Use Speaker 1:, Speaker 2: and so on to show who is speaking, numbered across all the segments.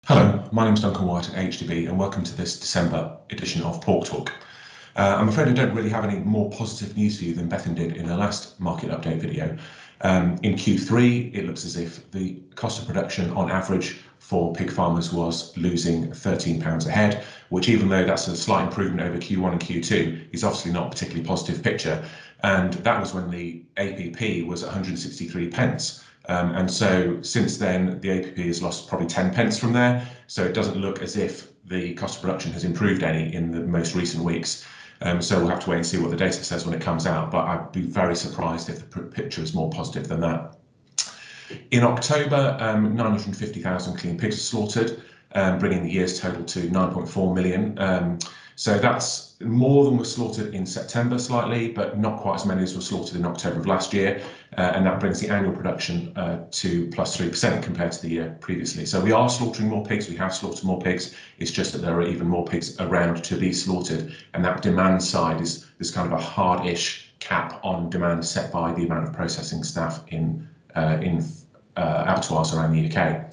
Speaker 1: Hello, my name is Duncan White at AHDB and welcome to this December edition of Pork Talk. I'm afraid I don't really have any more positive news for you than Bethan did in her last market update video. In Q3, it looks as if the cost of production on average for pig farmers was losing £13 a head, which, even though that's a slight improvement over Q1 and Q2, is obviously not a particularly positive picture. And that was when the APP was 163 pence. And so since then, the APP has lost probably 10 pence from there. So it doesn't look as if the cost of production has improved any in the most recent weeks. So we'll have to wait and see what the data says when it comes out. But I'd be very surprised if the picture is more positive than that. In October, 950,000 clean pigs were slaughtered, bringing the year's total to 9.4 million. So that's more than was slaughtered in September slightly, but not quite as many as were slaughtered in October of last year. And that brings the annual production to plus 3% compared to the year previously. So we are slaughtering more pigs, we have slaughtered more pigs. It's just that there are even more pigs around to be slaughtered. And that demand side is this kind of a hard-ish cap on demand set by the amount of processing staff in abattoirs around the UK.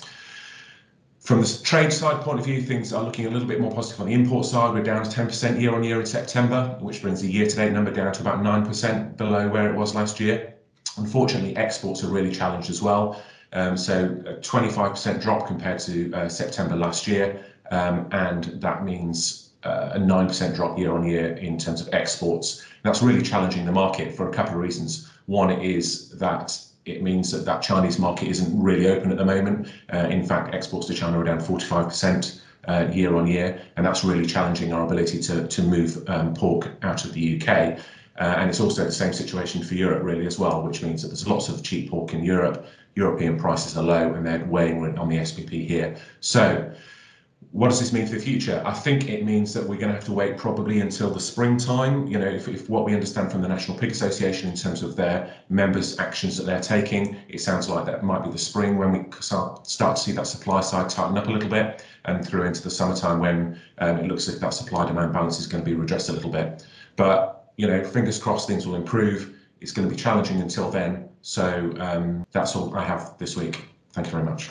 Speaker 1: From the trade side point of view, things are looking a little bit more positive on the import side. We're down 10% year on year in September, which brings the year-to-date number down to about 9% below where it was last year. Unfortunately, exports are really challenged as well. So a 25% drop compared to September last year, and that means a 9% drop year on year in terms of exports. That's really challenging the market for a couple of reasons. One is that it means that Chinese market isn't really open at the moment. In fact, exports to China are down 45% year on year, and that's really challenging our ability to move pork out of the UK. And it's also the same situation for Europe really as well, which means that there's lots of cheap pork in Europe. European prices are low and they're weighing on the SPP here. So what does this mean for the future? I think it means that we're going to have to wait probably until the springtime. You know, if what we understand from the National Pig Association in terms of their members' actions that they're taking, it sounds like that might be the spring when we start to see that supply side tighten up a little bit, and through into the summertime when it looks as if that supply-demand balance is going to be redressed a little bit. But, you know, fingers crossed things will improve. It's going to be challenging until then. So that's all I have this week. Thank you very much.